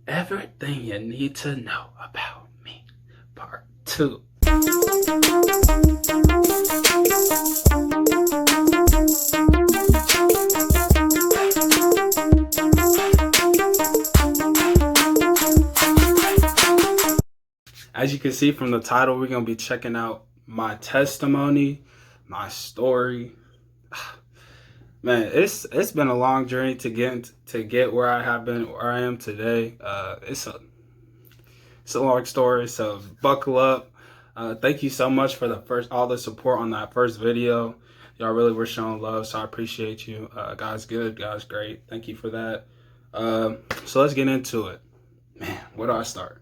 Everything you need to know about me. Part 2. As you can see from the title, we're going to be checking out my testimony, my story. Man, it's been a long journey to get where I have been, where I am today. It's a long story, so buckle up. Thank you so much for all the support on that first video. Y'all really were showing love, so I appreciate you. God's good, God's great. Thank you for that. So let's get into it. Man, where do I start?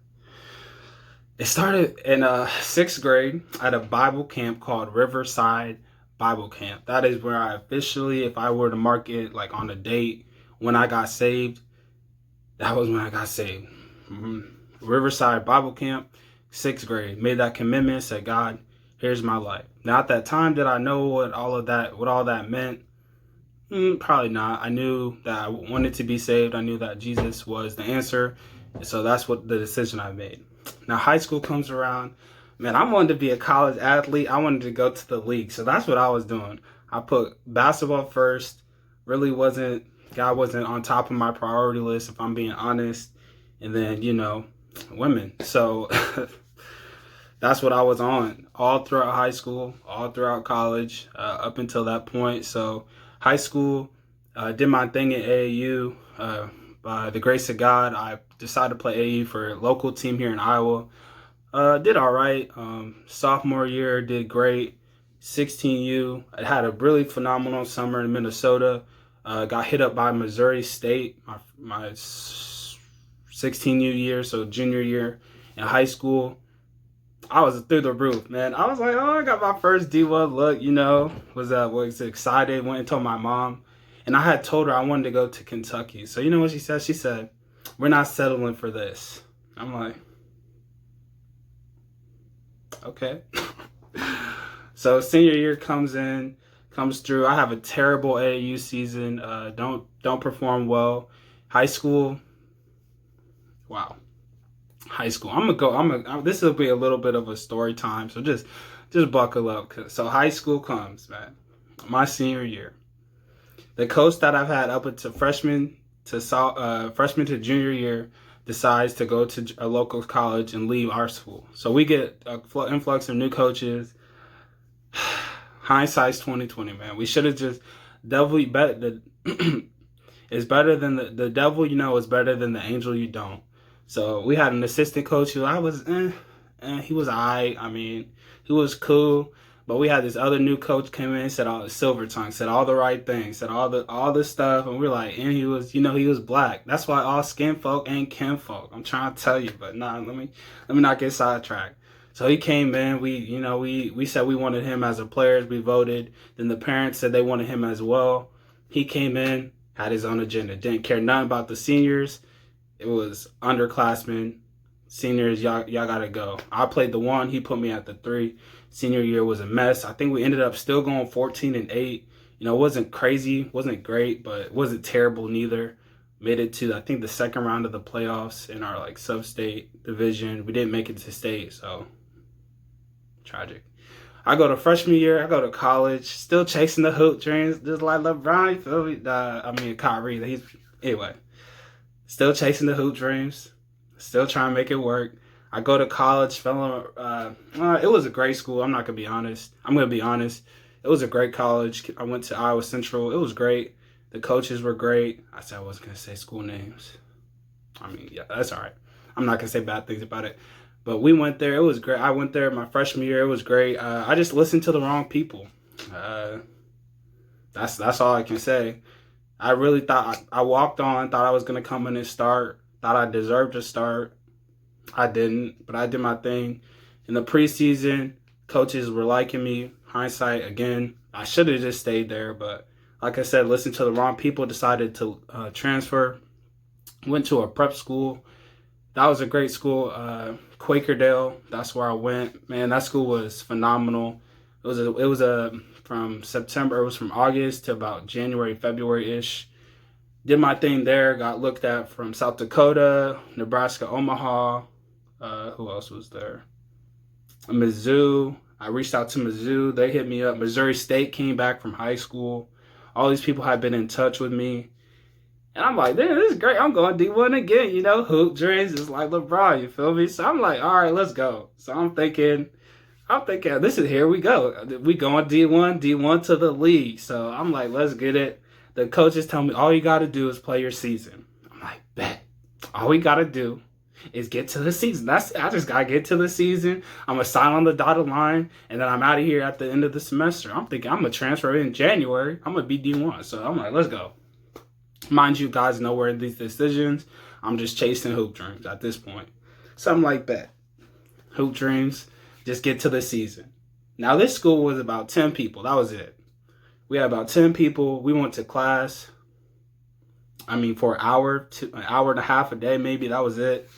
It started in sixth grade at a Bible camp called Riverside Bible Camp. That is where I officially, if I were to mark it like on a date when I got saved, that was when I got saved. Riverside Bible Camp, sixth grade. Made that commitment, said, God, here's my life. Now at that time, did I know what all that meant? Probably not. I knew that I wanted to be saved. I knew that Jesus was the answer. So that's what the decision I made. Now high school comes around. Man, I wanted to be a college athlete. I wanted to go to the league. So that's what I was doing. I put basketball first. Really God wasn't on top of my priority list, if I'm being honest. And then, women. So that's what I was on all throughout high school, all throughout college, up until that point. So high school, did my thing at AAU. By the grace of God, I decided to play AAU for a local team here in Iowa. Did all right. Sophomore year, did great. 16U, I had a really phenomenal summer in Minnesota. Got hit up by Missouri State my 16U year, so junior year in high school. I was through the roof, man. I was like, oh, I got my first D1 look, was excited, went and told my mom. And I had told her I wanted to go to Kentucky. So you know what she said? She said, we're not settling for this. I'm like, okay. So senior year comes through. I have a terrible AAU season. Don't perform well. High school, wow. High school. This will be a little bit of a story time, so just buckle up. So high school comes, man. My senior year. The coach that I've had up until freshman to junior year decides to go to a local college and leave our school. So we get an influx of new coaches. Hindsight's 2020, man. We should have just devil bet is better than the devil is better than the angel you don't. So we had an assistant coach who I was he was alright. I mean, he was cool. But we had this other new coach came in, said all the silver tongue, said all the right things, said all the stuff, and we're like, and he was, he was black. That's why all skin folk ain't kin folk. I'm trying to tell you, but nah, let me not get sidetracked. So he came in. We said we wanted him as a player. We voted. Then the parents said they wanted him as well. He came in, had his own agenda, didn't care nothing about the seniors. It was underclassmen, seniors. Y'all gotta go. I played the 1. He put me at the 3. Senior year was a mess. I think we ended up still going 14-8. It wasn't crazy, wasn't great, but it wasn't terrible neither. Made it to, I think, the second round of the playoffs in our sub-state division. We didn't make it to state, so tragic. I go to freshman year. I go to college, still chasing the hoop dreams, just like LeBron. You feel me? Kyrie. Anyway, still chasing the hoop dreams, still trying to make it work. I go to college, it was a great school. I'm going to be honest. It was a great college. I went to Iowa Central. It was great. The coaches were great. I said I wasn't going to say school names. Yeah, that's all right. I'm not going to say bad things about it. But we went there. It was great. I went there my freshman year. It was great. I just listened to the wrong people. That's all I can say. I really thought I walked on, thought I was going to come in and start, thought I deserved to start. I didn't, but I did my thing. In the preseason, coaches were liking me. Hindsight, again, I should have just stayed there. But like I said, listened to the wrong people, decided to transfer. Went to a prep school. That was a great school. Quakerdale, that's where I went. Man, that school was phenomenal. It was from August to about January, February-ish. Did my thing there. Got looked at from South Dakota, Nebraska, Omaha. Who else was there? Mizzou. I reached out to Mizzou. They hit me up. Missouri State came back from high school. All these people had been in touch with me. And I'm like, damn, this is great. I'm going D1 again, you know. Hoop dreams is like LeBron, you feel me? So I'm like, all right, let's go. So I'm thinking, this is here we go. We going D1 to the league. So I'm like, let's get it. The coaches tell me all you got to do is play your season. I'm like, bet. All we got to do is get to the season. I just got to get to the season. I'm going to sign on the dotted line, and then I'm out of here at the end of the semester. I'm thinking I'm going to transfer in January. I'm going to be D1. So I'm like, let's go. Mind you, guys know where these decisions. I'm just chasing hoop dreams at this point. Something like that. Hoop dreams, just get to the season. Now, this school was about 10 people. That was it. We had about 10 people. We went to class, for an hour and a half a day, maybe. That was it.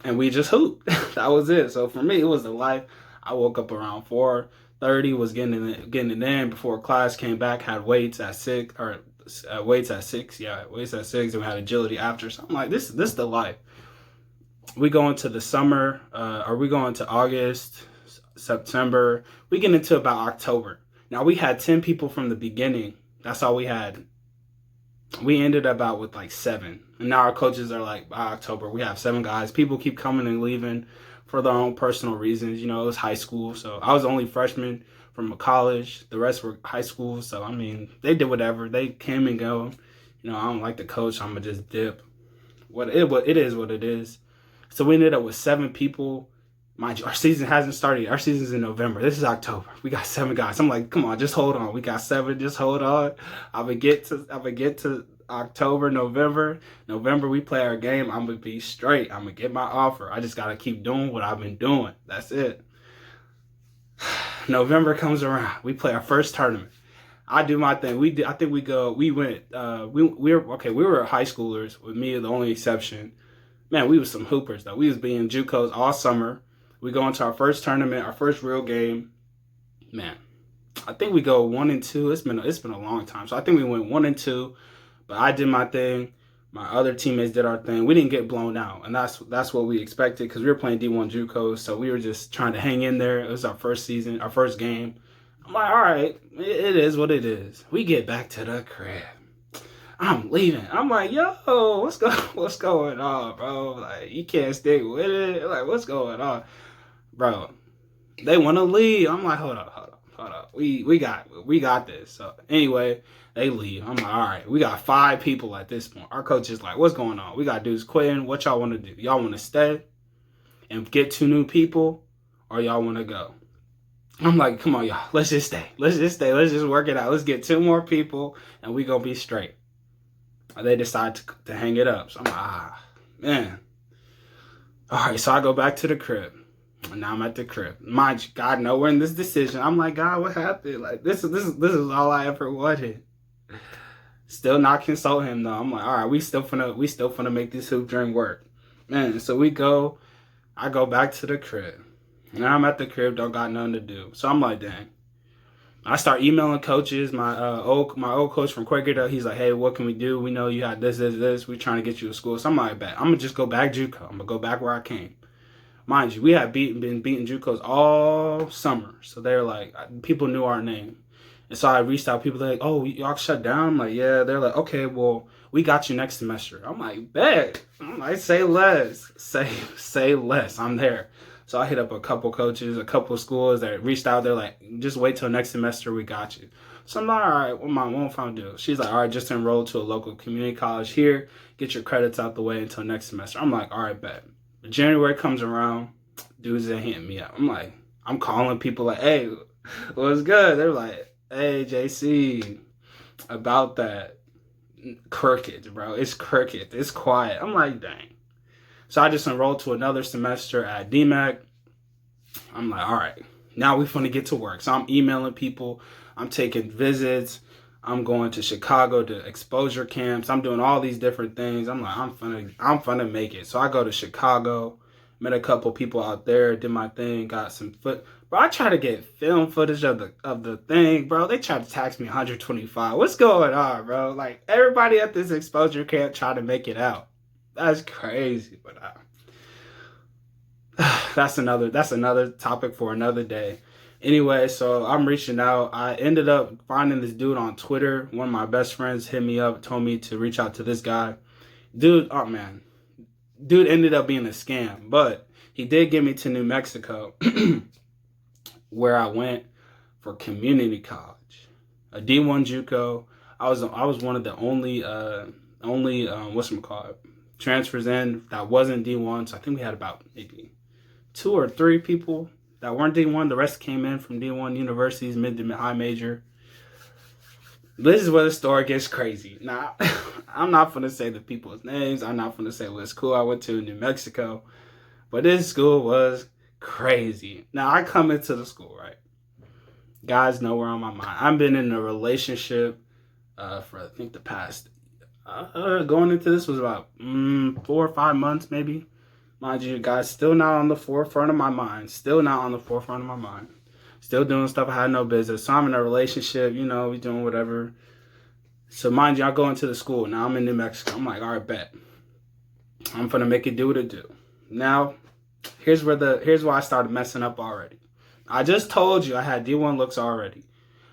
And we just hooped. That was it. So for me, it was the life. I woke up around 4:30, was getting it in before class came back, had weights at 6, and we had agility after. So I'm like, this is the life. We go into the summer, we go into August, September. We get into about October. Now, we had 10 people from the beginning. That's all we had. We ended about with like 7. And now our coaches are like, by October, we have 7 guys. People keep coming and leaving for their own personal reasons. You know, it was high school. So I was the only freshman from a college. The rest were high school. So, they did whatever. They came and go. You know, I don't like the coach. I'm going to just dip. It is what it is. So we ended up with 7 people. Mind you, our season hasn't started yet. Our season's in November. This is October. We got 7 guys. I'm like, come on, just hold on. We got 7. Just hold on. I'm gonna get to October, November. November, we play our game. I'm gonna be straight. I'm gonna get my offer. I just gotta keep doing what I've been doing. That's it. November comes around. We play our first tournament. I do my thing. We were high schoolers, with me the only exception. Man, we was some hoopers though. We was being JUCOs all summer. We go into our first tournament, our first real game. Man, I think we go 1-2. It's been a long time. So I think we went 1-2. But I did my thing. My other teammates did our thing. We didn't get blown out, and that's what we expected, because we were playing D1 JUCOs. So we were just trying to hang in there. It was our first season, our first game. I'm like, all right, it is what it is. We get back to the crib. I'm leaving. I'm like, yo, what's going on, bro? Like, you can't stick with it. Like, what's going on? Bro, they want to leave. I'm like, hold up. We got this. So anyway, they leave. I'm like, all right, we got 5 people at this point. Our coach is like, what's going on? We got dudes quitting. What y'all want to do? Y'all want to stay and get 2 new people, or y'all want to go? I'm like, come on, y'all. Let's just stay. Let's just work it out. Let's get 2 more people, and we gonna be straight. They decide to hang it up. So I'm like, man. All right, so I go back to the crib. And now I'm at the crib. Mind you, God, nowhere in this decision. I'm like, God, what happened? Like, this is all I ever wanted. Still not consult him though. I'm like, all right, we still finna make this hoop dream work. Man, so I go back to the crib. Now I'm at the crib, don't got nothing to do. So I'm like, dang. I start emailing coaches. My old coach from Quaker, he's like, hey, what can we do? We know you had this. We're trying to get you to school. So I'm like, bet. I'm going to just go back JUCO. I'm going to go back where I came. Mind you, we had been beating JUCOs all summer. So they're like, people knew our name. And so I reached out. People are like, oh, y'all shut down? I'm like, yeah. They're like, okay, well, we got you next semester. I'm like, bet. I'm like, say less. Say less. I'm there. So I hit up a couple coaches, a couple schools that reached out. They're like, just wait till next semester. We got you. So I'm like, all right, what my mom found to do? She's like, all right, just enroll to a local community college here. Get your credits out the way until next semester. I'm like, all right, bet. January comes around. Dudes ain't hitting me up. I'm like, I'm calling people like, hey, what's good? They're like, hey, JC, about that. Cricket, bro. It's cricket. It's quiet. I'm like, dang. So I just enrolled to another semester at DMAC. I'm like, all right, now we finna get to work. So I'm emailing people. I'm taking visits. I'm going to Chicago to exposure camps. I'm doing all these different things. I'm like, I'm finna make it. So I go to Chicago. Met a couple people out there, did my thing, got some foot. Bro, I tried to get film footage of the thing, bro. They tried to tax me 125. What's going on, bro? Like, everybody at this exposure camp trying to make it out. That's crazy, but that's another topic for another day. Anyway, so I'm reaching out. I ended up finding this dude on Twitter. One of my best friends hit me up, told me to reach out to this guy. Dude, oh man. Dude ended up being a scam, but he did get me to New Mexico where I went for community college. A D1 JUCO. I was one of the only transfers in that wasn't D1. So I think we had about maybe 2 or 3 people that weren't D1. The rest came in from D1 universities, mid to high major. This is where the story gets crazy. Now, I'm not going to say the people's names. I'm not going to say what school I went to in New Mexico. But this school was crazy. Now, I come into the school, right? Guys know where on my mind. I've been in a relationship for, I think, the past... going into this was about 4 or 5 months, maybe. Mind you, guys, still not on the forefront of my mind. Still not on the forefront of my mind. Still doing stuff I had no business. So I'm in a relationship, you know, we doing whatever. So mind you, I go into the school. Now I'm in New Mexico. I'm like, all right, bet. I'm gonna make it do what it do. Now, here's where I started messing up already. I just told you I had D1 looks already.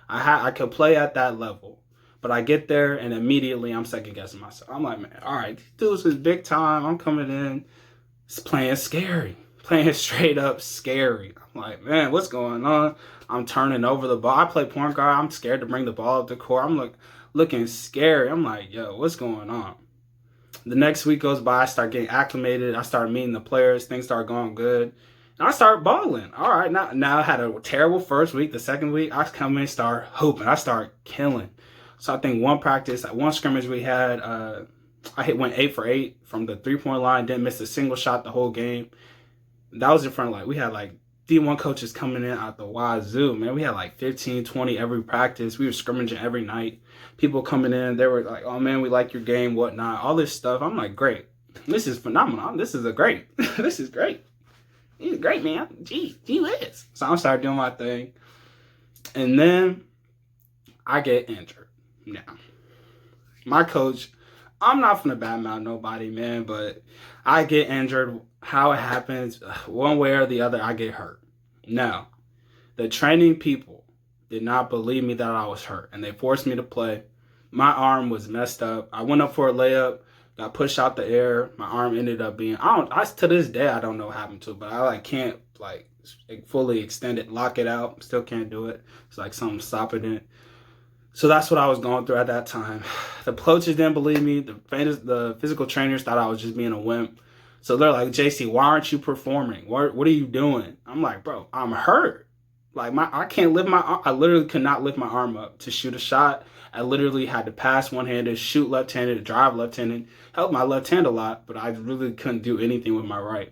I could play at that level. But I get there and immediately I'm second guessing myself. I'm like, man, all right, these dudes is big time. I'm coming in. It's playing scary. Playing straight up scary. I'm like, man, what's going on? I'm turning over the ball. I play point guard. I'm scared to bring the ball up the court. I'm looking scary. I'm like, yo, what's going on? The next week goes by. I start getting acclimated. I start meeting the players. Things start going good. And I start balling. All right, now I had a terrible first week. The second week, I come in, start hooping. I start killing. So I think one scrimmage we had, went 8 for 8 from the 3-point line. Didn't miss a single shot the whole game. That was in front of we had D1 coaches coming in out the wazoo, man. We had 15, 20 every practice. We were scrimmaging every night. People coming in, they were like, oh man, we like your game, whatnot, all this stuff. I'm like, great. This is phenomenal. This is great. This is great. He's great, man. Gee whiz. So I started doing my thing. And then I get injured. Now, my coach, I'm not finna badmouth nobody, man, but I get injured. How it happens, one way or the other, I get hurt. Now, the training people did not believe me that I was hurt, and they forced me to play. My arm was messed up. I went up for a layup, got pushed out the air. My arm ended up being, to this day, I don't know what happened to it, but I can't fully extend it, lock it out. Still can't do it. It's something stopping it. So that's what I was going through at that time. The coaches didn't believe me. The physical trainers thought I was just being a wimp. So they're like, JC, why aren't you performing? What are you doing? I'm like, bro, I'm hurt. I can't lift my arm. I literally could not lift my arm up to shoot a shot. I literally had to pass one-handed, shoot left-handed, drive left-handed. Helped my left hand a lot, but I really couldn't do anything with my right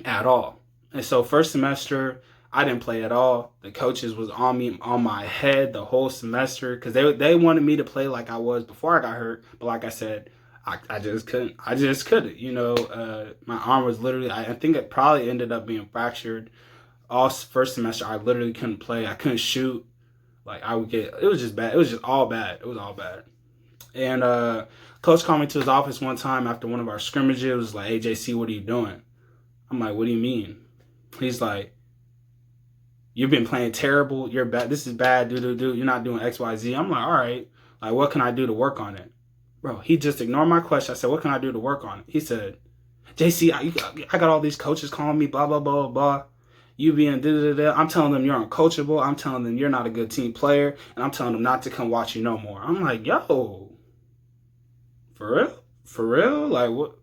at all. And so first semester, I didn't play at all. The coaches was on me, on my head the whole semester because they wanted me to play like I was before I got hurt. But like I said, I just couldn't. I just couldn't. My arm was literally, I think it probably ended up being fractured. All first semester, I literally couldn't play. I couldn't shoot. It was just bad. It was just all bad. It was all bad. And coach called me to his office one time after one of our scrimmages. It was like, hey, JC, what are you doing? I'm like, what do you mean? He's like, you've been playing terrible. You're bad. This is bad. You're not doing X, Y, Z. I'm like, all right. What can I do to work on it? Bro, he just ignored my question. I said, what can I do to work on it? He said, JC, I got all these coaches calling me, blah, blah, blah, blah. You being da-da-da-da. I'm telling them you're uncoachable. I'm telling them you're not a good team player. And I'm telling them not to come watch you no more. I'm like, yo, for real? For real? What?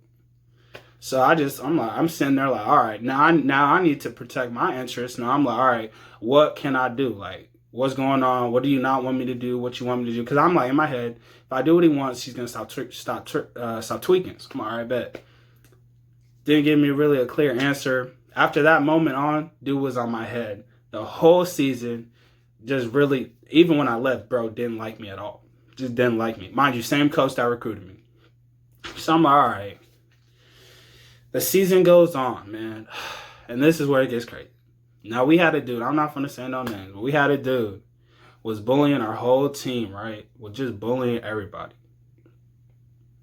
So I'm sitting there all right, now I need to protect my interests. Now I'm like, all right, what can I do? What's going on? What do you not want me to do? What you want me to do? Because I'm in my head, if I do what he wants, he's going to stop tweaking. So I'm all right, bet. Didn't give me really a clear answer. After that moment on, dude was on my head. The whole season, just really, even when I left, bro, didn't like me at all. Just didn't like me. Mind you, same coach that recruited me. So I'm all right. The season goes on, man. And this is where it gets crazy. Now, we had a dude, I'm not going to say no names, but we had a dude was bullying our whole team, right? Was just bullying everybody.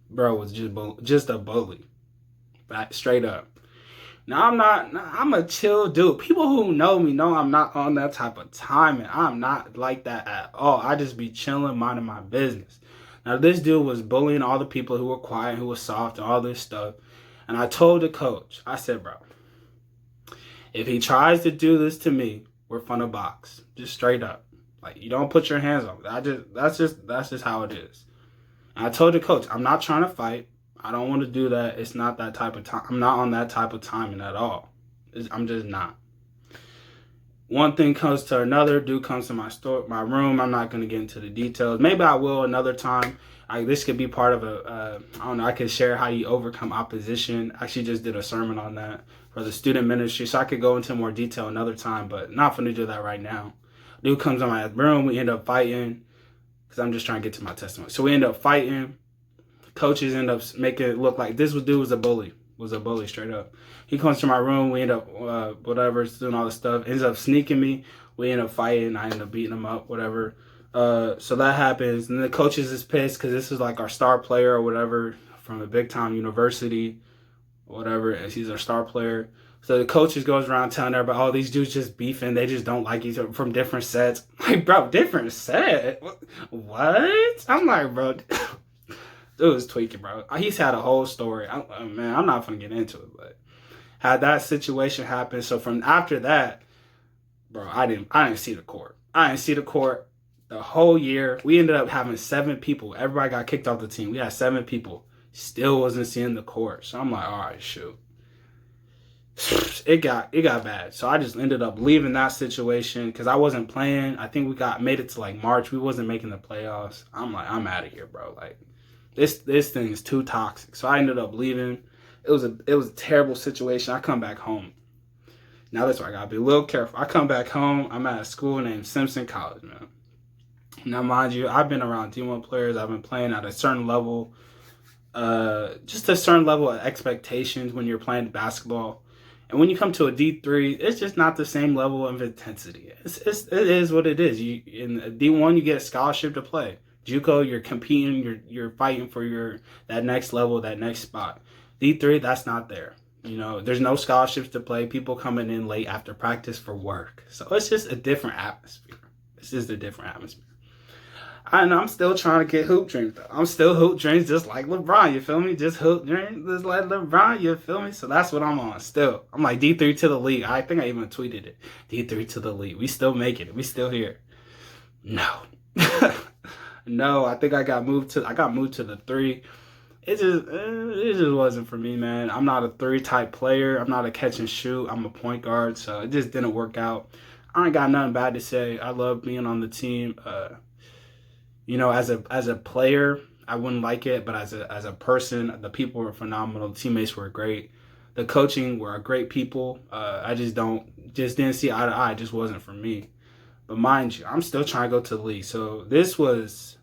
Bro was just a bully. Straight up. Now, I'm a chill dude. People who know me know I'm not on that type of timing. I'm not like that at all. I just be chilling, minding my business. Now, this dude was bullying all the people who were quiet, who were soft, and all this stuff. And I told the coach, I said, bro, if he tries to do this to me, we're finna box. Just straight up. Like, you don't put your hands on it. That's just how it is. And I told the coach, I'm not trying to fight. I don't want to do that. It's not that type of time. I'm not on that type of timing at all. I'm just not. One thing comes to another. Dude comes to my room. I'm not going to get into the details. Maybe I will another time. This could be part of I don't know, I could share how you overcome opposition. I actually just did a sermon on that for the student ministry, so I could go into more detail another time, but not going to do that right now. Dude comes in my room. We end up fighting because I'm just trying to get to my testimony. So we end up fighting. Coaches end up making it look like this dude was a bully. Straight up. He comes to my room. We end up doing all this stuff. Ends up sneaking me. We end up fighting. I end up beating him up, whatever. So that happens. And the coaches is pissed because this is like our star player or whatever from a big time university, whatever. And he's our star player. So the coaches goes around telling everybody, oh, these dudes just beefing. They just don't like each other from different sets. Like, bro, different set? What? I'm like, bro. Dude was tweaking, bro. He's had a whole story. Man, I'm not gonna get into it, but had that situation happen. So from after that, bro, I didn't see the court. I didn't see the court the whole year. We ended up having 7 people. Everybody got kicked off the team. We had 7 people. Still wasn't seeing the court. So I'm like, all right, shoot. It got bad. So I just ended up leaving that situation because I wasn't playing. I think we made it to like March. We wasn't making the playoffs. I'm like, I'm out of here, bro. Like, this thing is too toxic. So I ended up leaving. It was a terrible situation. I come back home. Now that's where I gotta be a little careful. I come back home. I'm at a school named Simpson College, man. Now, mind you, I've been around D1 players. I've been playing at a certain level, just a certain level of expectations when you're playing basketball. And when you come to a D3, it's just not the same level of intensity. It is what it is. In D1, you get a scholarship to play. JUCO, you're competing, you're fighting for that next level, that next spot. D3, that's not there. You know, there's no scholarships to play. People coming in late after practice for work. So it's just a different atmosphere. It's just a different atmosphere. I'm still trying to get hoop dreams, though. I'm still hoop dreams just like LeBron, you feel me? Just hoop dreams just like LeBron, you feel me? So that's what I'm on still. I'm like D3 to the league. I think I even tweeted it. D3 to the league. We still making it. We still here. No. No, I think I got moved to the 3. It just wasn't for me, man. I'm not a 3 type player. I'm not a catch and shoot. I'm a point guard, so it just didn't work out. I ain't got nothing bad to say. I love being on the team. You know, as a player, I wouldn't like it, but as a person, the people were phenomenal. The teammates were great. The coaching were great people. I just didn't see eye to eye. It just wasn't for me. But mind you, I'm still trying to go to the league. So this was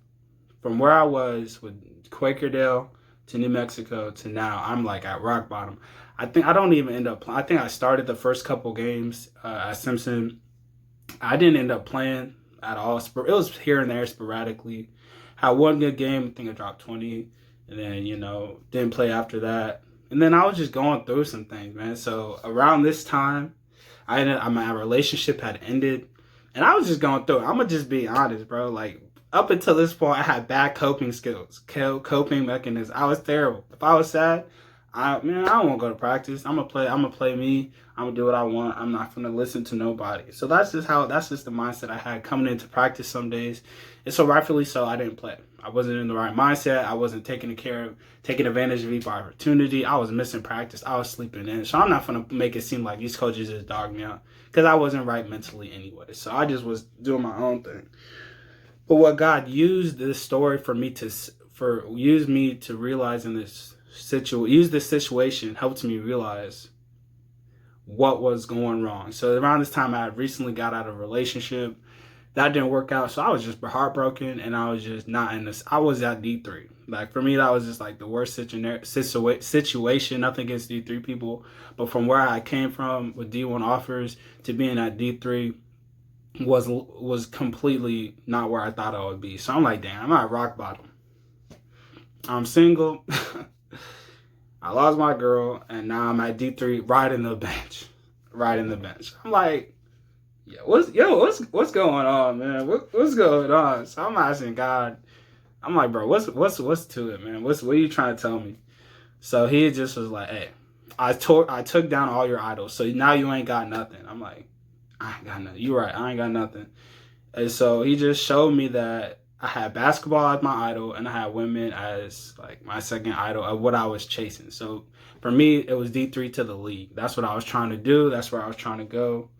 from where I was with Quakerdale to New Mexico to now. I'm like at rock bottom. I think I don't even end up playing. I think I started the first couple games at Simpson. I didn't end up playing at all. It was here and there sporadically. Had one good game. I think I dropped 20. And then, didn't play after that. And then I was just going through some things, man. So around this time, my relationship had ended. And I was just going through it. I'm going to just be honest, bro. Like, up until this point, I had bad coping skills, coping mechanisms. I was terrible. If I was sad, I don't want to go to practice. I'm gonna play me. I'm gonna do what I want. I'm not gonna listen to nobody. So that's just the mindset I had coming into practice some days. And so rightfully so, I didn't play. I wasn't in the right mindset. I wasn't taking advantage of each opportunity. I was missing practice. I was sleeping in. So I'm not gonna make it seem like these coaches just dogged me out because I wasn't right mentally anyway. So I just was doing my own thing. But what God used this story used me to realize in this situation helped me realize what was going wrong. So around this time, I had recently got out of a relationship, that didn't work out. So I was just heartbroken, and I was just not in this. I was at D3. Like, for me, that was just like the worst situation. Nothing against D3 people, but from where I came from with D1 offers to being at D3 was completely not where I thought I would be. So I'm like, damn, I'm at rock bottom. I'm single. I lost my girl, and now I'm at D3 riding the bench. Riding the bench. I'm like, what's going on, man? What's going on? So I'm asking God. I'm like, bro, what's to it, man? What are you trying to tell me? So he just was like, hey, I took down all your idols, so now you ain't got nothing. I'm like, I ain't got nothing. You right, I ain't got nothing. And so he just showed me that I had basketball as my idol, and I had women as like my second idol of what I was chasing. So for me, it was D3 to the league. That's what I was trying to do. That's where I was trying to go.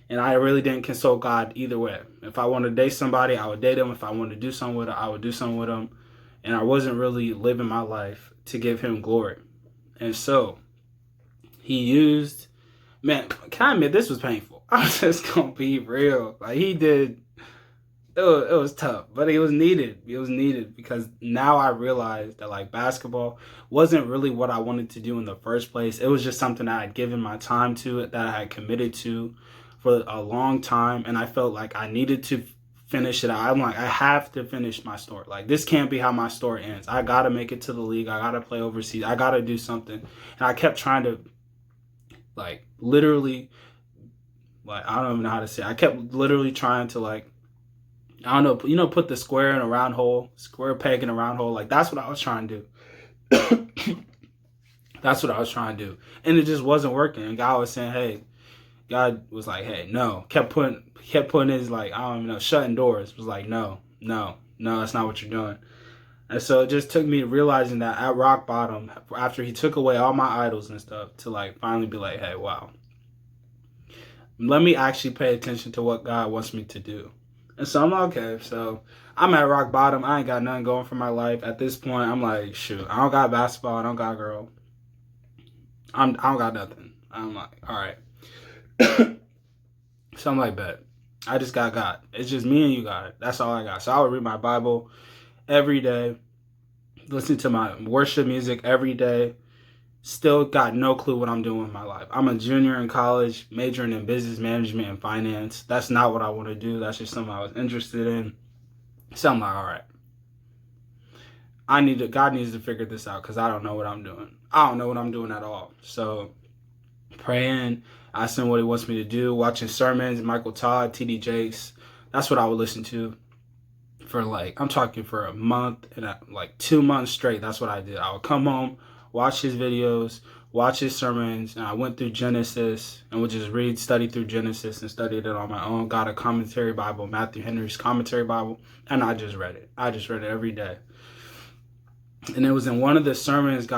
And I really didn't consult God either way. If I wanted to date somebody, I would date them. If I wanted to do something with them, I would do something with them. And I wasn't really living my life to give him glory. And so he used, man, can I admit this was painful? I'm just going to be real. Like, he did, it was tough, but it was needed. It was needed because now I realized that, like, basketball wasn't really what I wanted to do in the first place. It was just something I had given my time to, that I had committed to for a long time, and I felt like I needed to finish it. I'm like, I have to finish my story. Like, this can't be how my story ends. I gotta make it to the league. I gotta play overseas. I gotta do something. And I kept trying to, like, literally, like, I don't even know how to say it. I kept literally trying to, like, I don't know, put the square in a round hole, square peg in a round hole. Like, that's what I was trying to do. That's what I was trying to do. And it just wasn't working. And God was saying, hey, God was like, hey, no. Kept putting his, like, I don't even know, shutting doors. Was like, no, that's not what you're doing. And so it just took me realizing that at rock bottom, after he took away all my idols and stuff, to, like, finally be like, hey, wow, let me actually pay attention to what God wants me to do. And so I'm like, okay, so I'm at rock bottom. I ain't got nothing going for my life. At this point, I'm like, shoot, I don't got basketball. I don't got a girl. I don't got nothing. I'm like, all right. So I'm like, bet. I just got God. It's just me and you, God. That's all I got. So I would read my Bible every day, listen to my worship music every day. Still got no clue what I'm doing with my life. I'm a junior in college, majoring in business management and finance. That's not what I want to do. That's just something I was interested in. So I'm like, all right. God needs to figure this out because I don't know what I'm doing. I don't know what I'm doing at all. So praying, asking what he wants me to do, watching sermons, Michael Todd, TD Jakes. That's what I would listen to for, like, I'm talking for a month and like 2 months straight. That's what I did. I would come home, watch his videos, watch his sermons, and I went through Genesis and would just study through Genesis and studied it on my own. Got a commentary Bible, Matthew Henry's commentary Bible, and I just read it. I just read it every day. And it was in one of the sermons,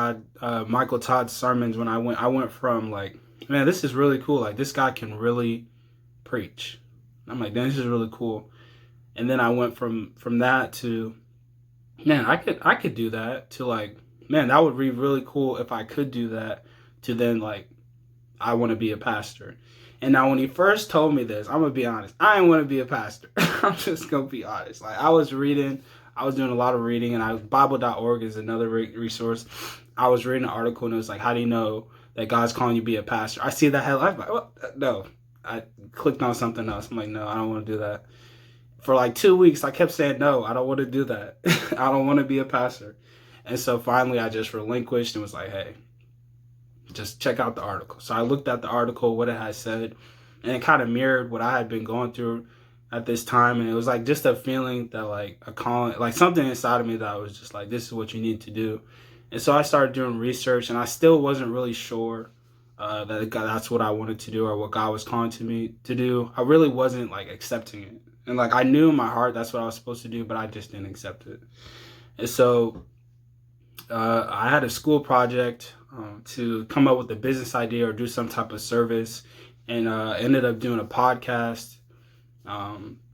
Michael Todd's sermons, when I went from, like, man, this is really cool. Like, this guy can really preach. I'm like, this is really cool. And then I went from that to, man, I could do that, to, like, man, that would be really cool if I could do that, to then, like, I want to be a pastor. And now when he first told me this, I'm going to be honest, I didn't want to be a pastor. I'm just going to be honest. Like, I was doing a lot of reading, and Bible.org is another resource. I was reading an article, and it was like, how do you know that God's calling you to be a pastor? I see that headline. I'm like, what? No. I clicked on something else. I'm like, no, I don't want to do that. For like 2 weeks, I kept saying, no, I don't want to do that. I don't want to be a pastor. And so finally, I just relinquished and was like, hey, just check out the article. So I looked at the article, what it had said, and it kind of mirrored what I had been going through at this time. And it was like just a feeling that, like, a calling, like something inside of me that was just like, this is what you need to do. And so I started doing research, and I still wasn't really sure that that's what I wanted to do or what God was calling to me to do. I really wasn't, like, accepting it. And, like, I knew in my heart that's what I was supposed to do, but I just didn't accept it. And so I had a school project to come up with a business idea or do some type of service, and ended up doing a podcast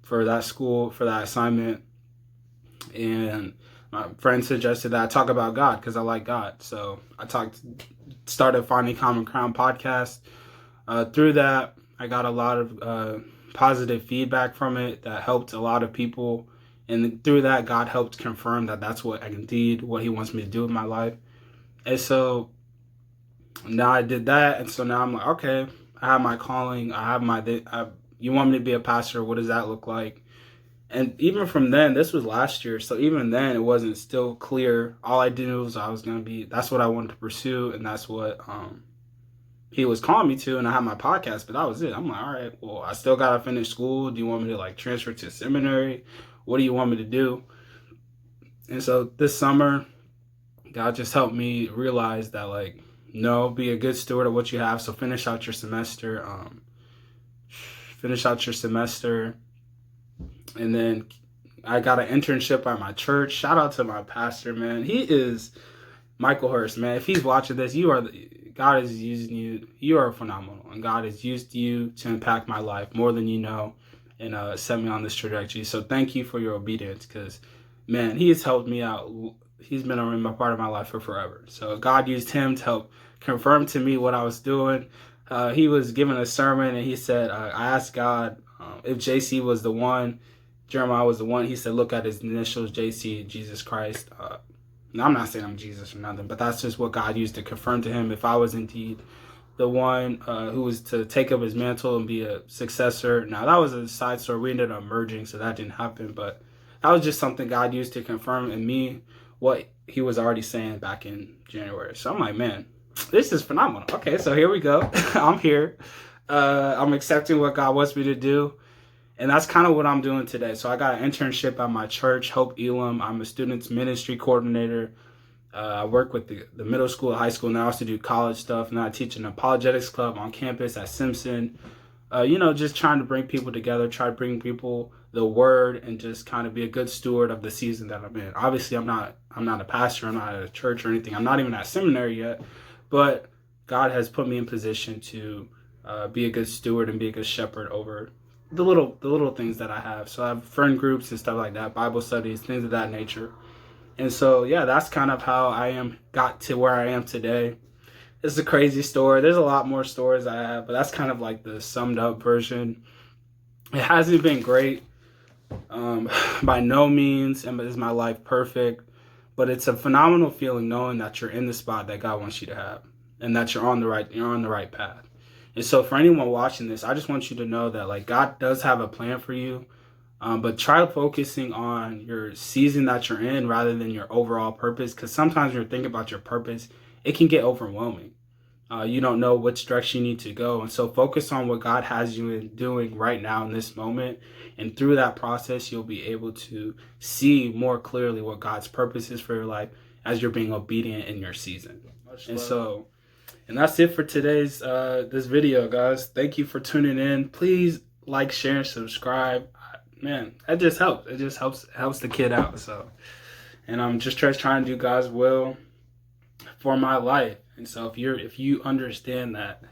for that school, for that assignment. And my friend suggested that I talk about God because I like God. So I started Finding Common Ground podcast. Through that, I got a lot of positive feedback from it that helped a lot of people. And through that, God helped confirm that that's what indeed what he wants me to do with my life. And so now I did that. And so now I'm like, okay, I have my calling. I have you want me to be a pastor? What does that look like? And even from then, this was last year. So even then, it wasn't still clear. All I did was that's what I wanted to pursue. And that's what he was calling me to. And I had my podcast, but that was it. I'm like, all right, well, I still got to finish school. Do you want me to like transfer to seminary? What do you want me to do? And so this summer, God just helped me realize that, like, no, be a good steward of what you have. So finish out your semester. And then I got an internship at my church. Shout out to my pastor, man. He is Michael Hurst, man. If he's watching this, God is using you. You are phenomenal. And God has used you to impact my life more than you know and set me on this trajectory. So thank you for your obedience because, man, he has helped me out. He's been a part of my life for forever. So God used him to help confirm to me what I was doing. He was giving a sermon and he said, I asked God if JC was the one, Jeremiah was the one. He said, look at his initials, JC, Jesus Christ. Now, I'm not saying I'm Jesus or nothing, but that's just what God used to confirm to him if I was indeed the one who was to take up his mantle and be a successor. Now, that was a side story. We ended up merging, so that didn't happen. But that was just something God used to confirm in me what he was already saying back in January. So I'm like, man, this is phenomenal. Okay, so here we go. I'm here. I'm accepting what God wants me to do. And that's kind of what I'm doing today. So I got an internship at my church, Hope Elam. I'm a students ministry coordinator. I work with the middle school, high school, and I also do college stuff. And I teach an apologetics club on campus at Simpson. Just trying to bring people together, try to bring people the word, and just kind of be a good steward of the season that I'm in. Obviously, I'm not a pastor. I'm not at a church or anything. I'm not even at seminary yet. But God has put me in position to be a good steward and be a good shepherd over the little things that I have. So I have friend groups and stuff like that, Bible studies, things of that nature. And so, yeah, that's kind of how got to where I am today. It's a crazy story. There's a lot more stories I have, but that's kind of like the summed up version. It hasn't been great by no means, and is my life perfect? But it's a phenomenal feeling knowing that you're in the spot that God wants you to have, and that you're on the right path. And so for anyone watching this, I just want you to know that like God does have a plan for you, but try focusing on your season that you're in rather than your overall purpose. Because sometimes when you're thinking about your purpose, it can get overwhelming. You don't know which direction you need to go. And so focus on what God has you doing right now in this moment. And through that process, you'll be able to see more clearly what God's purpose is for your life as you're being obedient in your season. And that's it for today's this video, guys. Thank you for tuning in. Please like, share, and subscribe. Man, that just helps. It just helps the kid out. So, and I'm just trying to do God's will for my life. And so if you understand that,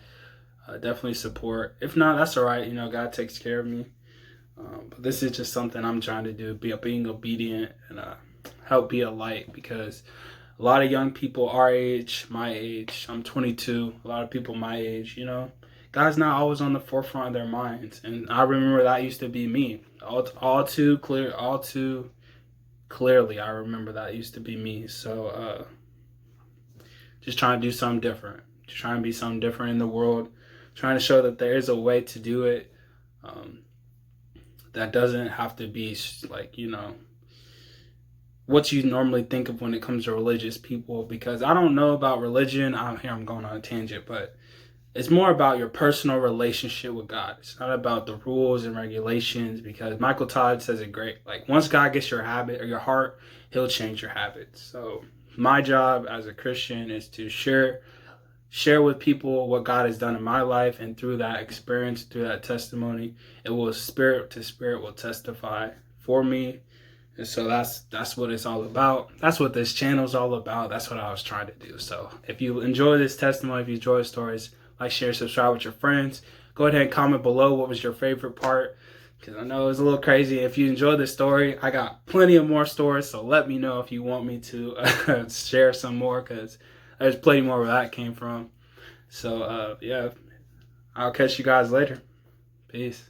definitely support. If not, that's all right. God takes care of me. But this is just something I'm trying to do, being obedient and help be a light, because a lot of young people our age, my age, I'm 22, a lot of people my age, God's not always on the forefront of their minds. And I remember that used to be me. All too clearly, I remember that used to be me. So just trying to do something different. Just trying to be something different in the world. Trying to show that there is a way to do it that doesn't have to be like, what you normally think of when it comes to religious people. Because I don't know about religion. I'm going on a tangent, but it's more about your personal relationship with God. It's not about the rules and regulations, because Michael Todd says it great. Like, once God gets your habit or your heart, he'll change your habits. So my job as a Christian is to share with people what God has done in my life, and through that experience, through that testimony, it will spirit to spirit will testify for me. And so that's what it's all about. That's what this channel is all about. That's what I was trying to do. So if you enjoy this testimony, if you enjoy the stories, like, share, subscribe with your friends. Go ahead and comment below what was your favorite part, because I know it was a little crazy. If you enjoyed this story, I got plenty of more stories, so let me know if you want me to share some more, because there's plenty more where that came from. So, yeah, I'll catch you guys later. Peace.